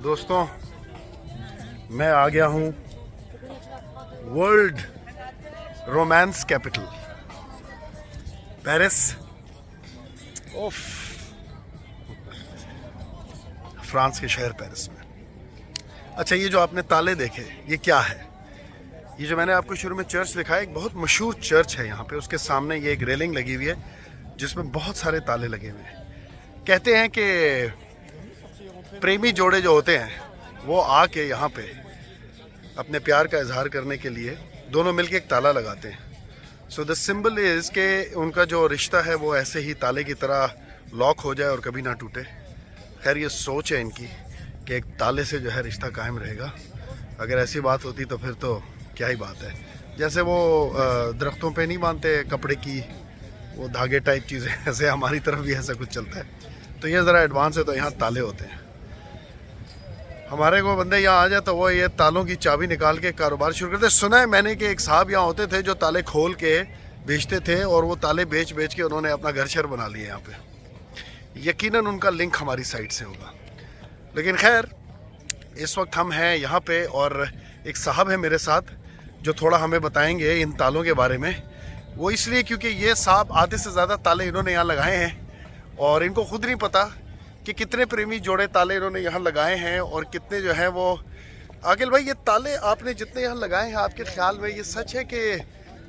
दोस्तों, मैं आ गया हूँ world romance capital Paris of France के शहर पेरिस में। अच्छा, ये जो आपने ताले देखे, ये क्या है? ये जो मैंने आपको शुरू में चर्च दिखाया, एक बहुत मशहूर चर्च है यहाँ पे। उसके सामने ये एक रेलिंग लगी हुई है जिसमें बहुत सारे ताले लगे हुए हैं। कहते हैं कि प्रेमी जोड़े जो होते हैं वो आके यहाँ पे अपने प्यार का इजहार करने के लिए दोनों मिलके एक ताला लगाते हैं। सो द सिंबल इज़ के उनका जो रिश्ता है वो ऐसे ही ताले की तरह लॉक हो जाए और कभी ना टूटे। खैर, ये सोच है इनकी कि एक ताले से जो है रिश्ता कायम रहेगा। अगर ऐसी बात होती तो फिर तो क्या ही बात है। जैसे वो दरख्तों पे नहीं बांधते कपड़े की वो धागे टाइप चीज़ें, ऐसे हमारी तरफ भी ऐसा कुछ चलता है। तो ये ज़रा एडवांस है, तो यहाँ ताले होते हैं। हमारे को बंदे यहाँ आ जाए तो वो ये तालों की चाबी निकाल के कारोबार शुरू करते। सुना है मैंने कि एक साहब यहाँ होते थे जो ताले खोल के बेचते थे और वो ताले बेच बेच के उन्होंने अपना घर शहर बना लिया यहाँ पे। यकीनन उनका लिंक हमारी साइड से होगा। लेकिन खैर, इस वक्त हम हैं यहाँ पे और एक साहब है मेरे साथ जो थोड़ा हमें बताएंगे इन तालों के बारे में। वो इसलिए क्योंकि ये साहब आधे से ज़्यादा ताले इन्होंने यहाँ लगाए हैं और इनको खुद नहीं पता कि कितने प्रेमी जोड़े ताले इन्होंने यहाँ लगाए हैं और कितने जो है वो। आकिल भाई, ये ताले आपने जितने यहाँ लगाए हैं, आपके ख्याल में ये सच है कि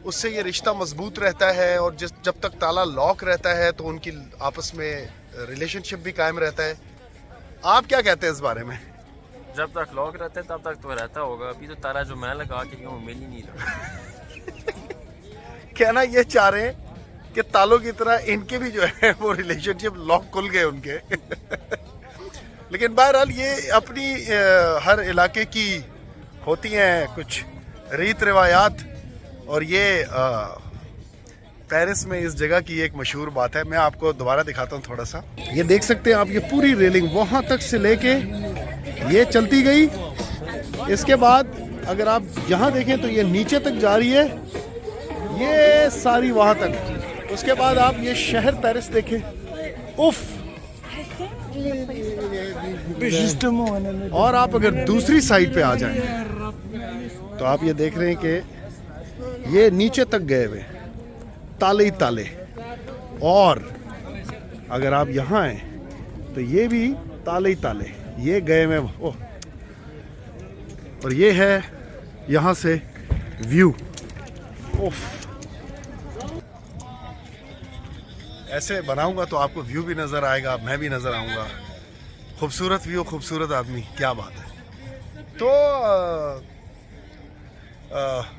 उससे ये रिश्ता मजबूत रहता है और जब तक ताला लॉक रहता है तो उनकी आपस में रिलेशनशिप भी कायम रहता है? आप क्या कहते हैं इस बारे में? जब तक लॉक रहता है तब तक तो रहता होगा। अभी तो ताला जो मैं लगा के गया हूँ मिल ही नहीं रहा। कहना ये चाह रहे हैं कि तालों की तरह इनके भी जो है वो रिलेशनशिप लॉक खुल गए उनके। लेकिन बहरहाल ये अपनी हर इलाके की होती हैं कुछ रीत रिवायात और ये पेरिस में इस जगह की एक मशहूर बात है। मैं आपको दोबारा दिखाता हूँ थोड़ा सा। ये देख सकते हैं आप, ये पूरी रेलिंग वहाँ तक से लेके ये चलती गई। इसके बाद अगर आप यहाँ देखें तो ये नीचे तक जा रही है, ये सारी वहाँ तक। उसके बाद आप ये शहर पेरिस देखें, उफ। और आप अगर दूसरी साइड पे आ जाएं तो आप ये देख रहे हैं कि ये नीचे तक गए हुए ताले ही ताले। और अगर आप यहाँ आए तो ये भी ताले ही ताले, ये गए हुए। ओह, और ये है यहाँ से व्यू। उफ, ऐसे बनाऊंगा तो आपको व्यू भी नज़र आएगा, मैं भी नज़र आऊँगा। खूबसूरत व्यू, खूबसूरत आदमी, क्या बात है। तो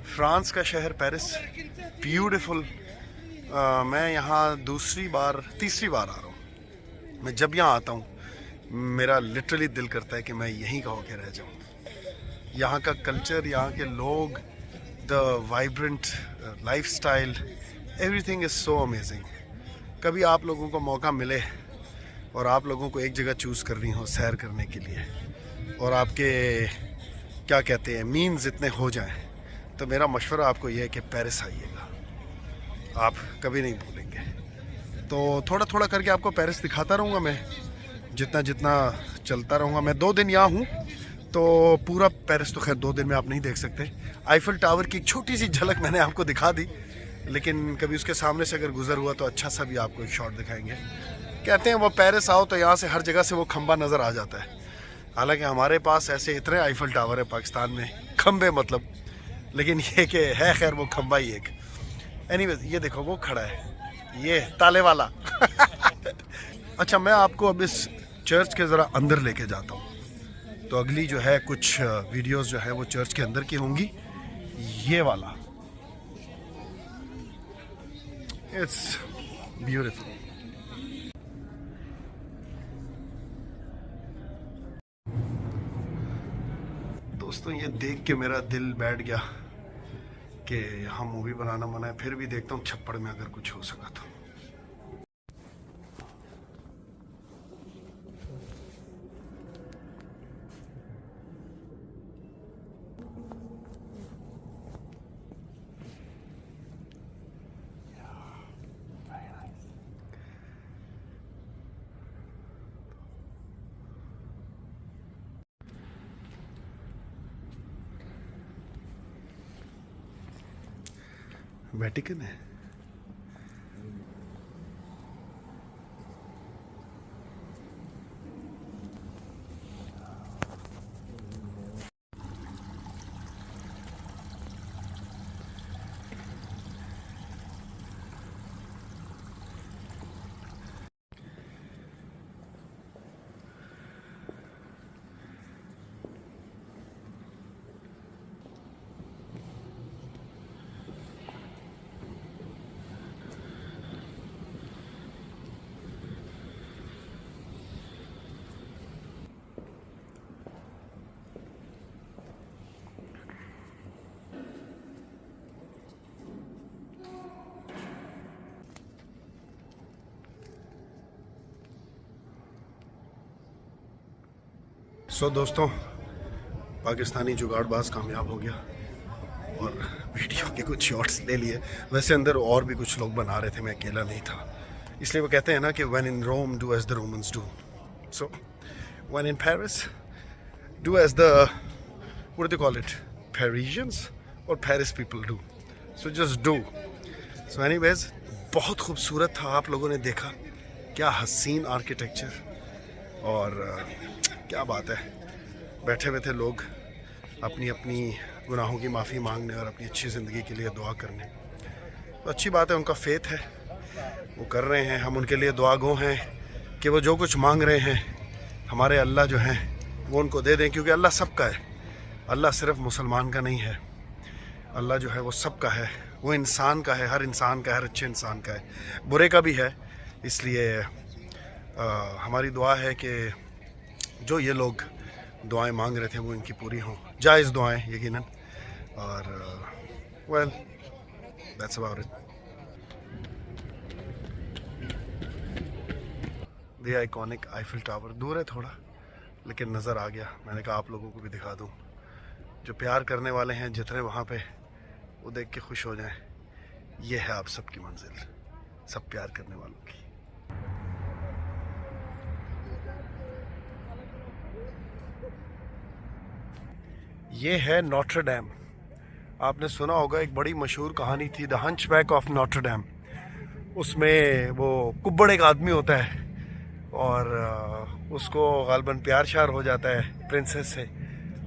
फ्रांस का शहर पेरिस, ब्यूटीफुल। मैं यहाँ तीसरी बार आ रहा हूँ। मैं जब यहाँ आता हूँ मेरा लिटरली दिल करता है कि मैं यहीं का होके रह जाऊँ। यहाँ का कल्चर, यहाँ के लोग, the vibrant lifestyle, everything is so amazing. कभी आप लोगों को मौका मिले और आप लोगों को एक जगह चूज़ करनी हो सैर करने के लिए और आपके क्या कहते हैं मीन्स इतने हो जाएं, तो मेरा मशवरा आपको ये है कि पेरिस आइएगा, आप कभी नहीं भूलेंगे। तो थोड़ा थोड़ा करके आपको पेरिस दिखाता रहूँगा मैं, जितना जितना चलता रहूँगा। मैं 2 दिन यहाँ हूँ तो पूरा पेरिस तो खैर 2 दिन में आप नहीं देख सकते। आईफल टावर की एक छोटी सी झलक मैंने आपको दिखा दी, लेकिन कभी उसके सामने से अगर गुजर हुआ तो अच्छा सा भी आपको एक शॉट दिखाएंगे। कहते हैं वो पेरिस आओ तो यहाँ से हर जगह से वो खंबा नज़र आ जाता है। हालांकि हमारे पास ऐसे इतने आईफल टावर है पाकिस्तान में, खंबे मतलब, लेकिन ये कि है खैर वो खंबा ही एक। एनीवेज, ये देखो वो खड़ा है, ये ताले वाला। अच्छा, मैं आपको अब इस चर्च के ज़रा अंदर लेके जाता हूँ। तो अगली जो है कुछ वीडियोस जो है वो चर्च के अंदर की होंगी। ये वाला इट्स ब्यूटीफुल। दोस्तों, ये देख के मेरा दिल बैठ गया कि यहाँ मूवी बनाना मना है। फिर भी देखता हूँ छप्पड़ में अगर कुछ हो सका तो। वेटिकन है। सो दोस्तों, पाकिस्तानी जुगाड़बाज कामयाब हो गया और वीडियो के कुछ शॉट्स ले लिए। वैसे अंदर और भी कुछ लोग बना रहे थे, मैं अकेला नहीं था। इसलिए वो कहते हैं ना कि when in Rome do as the Romans do, so when in Paris do as the what do call it, Parisians और Paris people do, so just do. So anyways, बहुत खूबसूरत था। आप लोगों ने देखा क्या हसीन आर्किटेक्चर और क्या बात है। बैठे हुए थे लोग अपनी अपनी गुनाहों की माफ़ी मांगने और अपनी अच्छी ज़िंदगी के लिए दुआ करने। तो अच्छी बात है, उनका फेथ है, वो कर रहे हैं। हम उनके लिए दुआ गो हैं कि वो जो कुछ मांग रहे हैं हमारे अल्लाह जो हैं वो उनको दे दें, क्योंकि अल्लाह सबका है। अल्लाह सिर्फ मुसलमान का नहीं है, अल्लाह जो है वो सबका है। वो इंसान का है, हर इंसान का है, हर अच्छे इंसान का है, बुरे का भी है। इसलिए हमारी दुआ है कि जो ये लोग दुआएं मांग रहे थे वो इनकी पूरी हों, जायज़ दुआएं यकीनन। और well, that's about it. The iconic Eiffel tower दूर है थोड़ा, लेकिन नज़र आ गया। मैंने कहा आप लोगों को भी दिखा दूं। जो प्यार करने वाले हैं जितने वहाँ पे, वो देख के खुश हो जाएं। ये है आप सबकी मंजिल, सब प्यार करने वालों की। ये है नोटर डैम। आपने सुना होगा, एक बड़ी मशहूर कहानी थी, द हंचबैक ऑफ नोटर डैम। उसमें वो कुब्बड़ एक आदमी होता है और उसको गालबन प्यार शार हो जाता है प्रिंसेस से,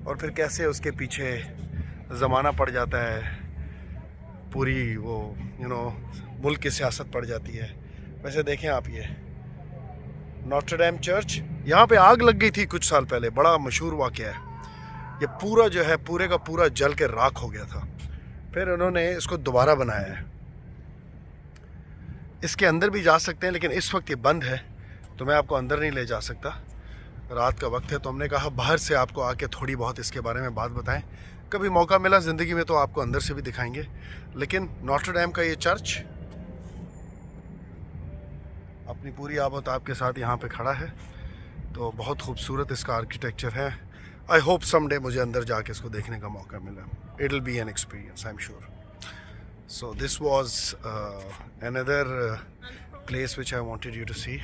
और फिर कैसे उसके पीछे ज़माना पड़ जाता है, पूरी वो मुल्क की सियासत पड़ जाती है। वैसे देखें आप, ये नोटर डैम चर्च, यहाँ पे आग लग गई थी कुछ साल पहले, बड़ा मशहूर वाक़या है। ये पूरा जो है पूरे का पूरा जल के राख हो गया था। फिर उन्होंने इसको दोबारा बनाया है। इसके अंदर भी जा सकते हैं, लेकिन इस वक्त ये बंद है तो मैं आपको अंदर नहीं ले जा सकता। रात का वक्त है, तो हमने कहा बाहर से आपको आके थोड़ी बहुत इसके बारे में बात बताएं। कभी मौका मिला ज़िंदगी में तो आपको अंदर से भी दिखाएंगे। लेकिन नोटर डैम का ये चर्च अपनी पूरी आबोताब के साथ यहाँ पे खड़ा है, तो बहुत खूबसूरत इसका आर्किटेक्चर है। आई होप समडे मुझे अंदर जाके इसको देखने का मौका मिला। It will be an experience, I am sure. So this was another place which I wanted you to see.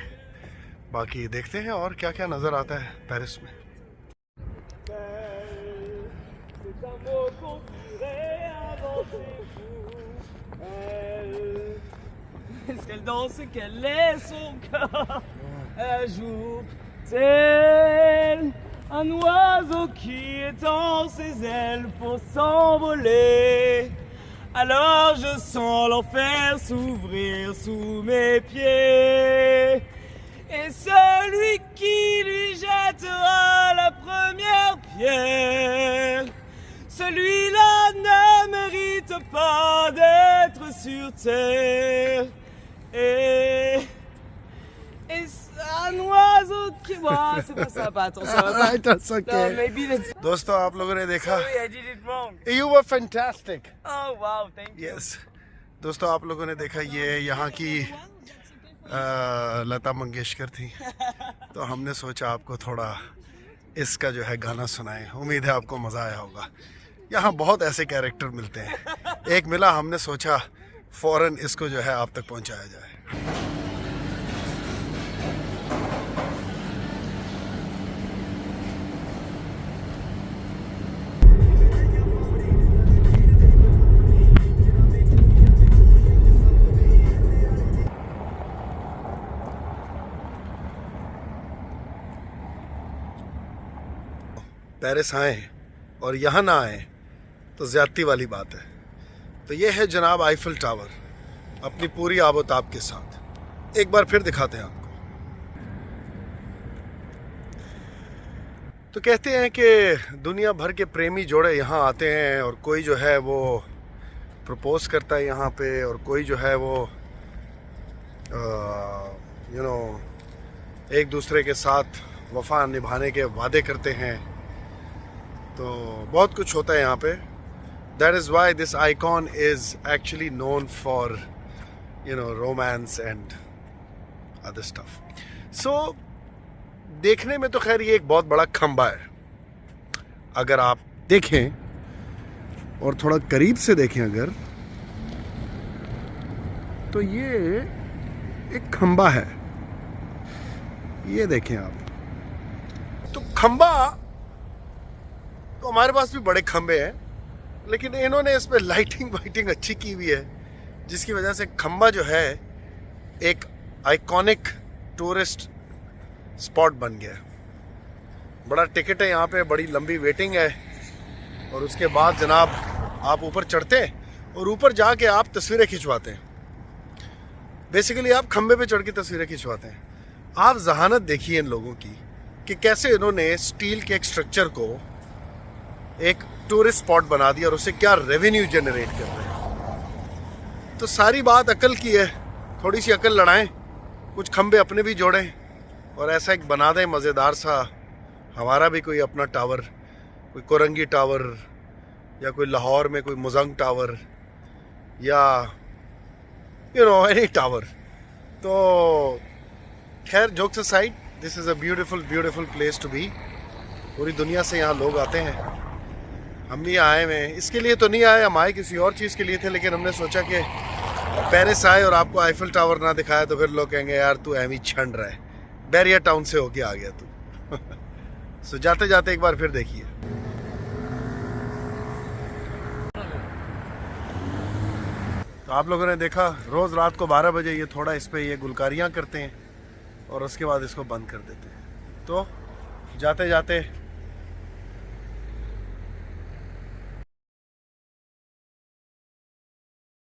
बाकी देखते हैं और क्या क्या नज़र आता है पेरिस में। Qu'elle danse, qu'elle laisse son corps un jour, tel un oiseau qui étend ses ailes pour s'envoler. Alors je sens l'enfer s'ouvrir sous mes pieds, et celui qui lui jettera la première pierre, celui-là ne mérite pas d'être sur terre. Et un oiseau qui... Wow, c'est pas sympa, attention. Right, that's okay. No, maybe that's... दोस्तों, आप लोगों ने देखा, Sorry, I did it wrong. You were fantastic. Oh, wow, thank you. Yes. दोस्तों, आप लोगों ने देखा, ये यहाँ की लता मंगेशकर थी, तो हमने सोचा आपको थोड़ा इसका जो है गाना सुनाएं। उम्मीद है आपको मज़ा आया होगा। यहाँ बहुत ऐसे कैरेक्टर मिलते हैं, एक मिला, हमने सोचा फ़ौरन इसको जो है आप तक पहुँचाया जाए। पेरिस आए और यहाँ ना आए तो ज़्यादती वाली बात है। तो ये है जनाब आईफिल टावर अपनी पूरी आबोताब के साथ। एक बार फिर दिखाते हैं आपको। तो कहते हैं कि दुनिया भर के प्रेमी जोड़े यहाँ आते हैं और कोई जो है वो प्रपोज करता है यहाँ पे और कोई जो है वो एक दूसरे के साथ वफा निभाने के वादे करते हैं। तो बहुत कुछ होता है यहाँ पे। That is why this icon is actually known for romance and other stuff. So देखने में तो खैर ये एक बहुत बड़ा खंबा है। अगर आप देखें और थोड़ा करीब से देखें अगर, तो ये एक खंबा है। ये देखें आप। तो खंबा तो हमारे पास भी बड़े खंबे हैं, लेकिन इन्होंने इस पे लाइटिंग अच्छी की हुई है, जिसकी वजह से खंबा जो है एक आइकॉनिक टूरिस्ट स्पॉट बन गया। बड़ा टिकट है यहाँ पे, बड़ी लंबी वेटिंग है और उसके बाद जनाब आप ऊपर चढ़ते हैं और ऊपर जाके आप तस्वीरें खिंचवाते हैं। बेसिकली आप खंबे पे चढ़ के तस्वीरें खिंचवाते हैं। आप जहानत देखिए इन लोगों की कि कैसे इन्होंने स्टील के एक स्ट्रक्चर को एक टूरिस्ट स्पॉट बना दिया और उससे क्या रेवेन्यू जनरेट कर रहे हैं। तो सारी बात अकल की है। थोड़ी सी अकल लड़ाएं, कुछ खंबे अपने भी जोड़ें और ऐसा एक बना दें मज़ेदार सा हमारा भी कोई अपना टावर, कोई कोरंगी टावर या कोई लाहौर में कोई मुजंग टावर या एनी टावर। तो खैर jokes aside, this is a beautiful place to be. पूरी दुनिया से यहाँ लोग आते हैं। हम भी आए हुए हैं, इसके लिए तो नहीं आए, हम आए किसी और चीज़ के लिए थे, लेकिन हमने सोचा कि पेरिस आए और आपको आईफिल टावर ना दिखाया तो फिर लोग कहेंगे यार तू एम ही छंड रहा है, बैरियर टाउन से होके आ गया तू। सो जाते जाते एक बार फिर देखिए। तो आप लोगों ने देखा रोज़ रात को 12 बजे ये थोड़ा इस पे ये गुलकारियाँ करते हैं और उसके बाद इसको बंद कर देते हैं। तो जाते जाते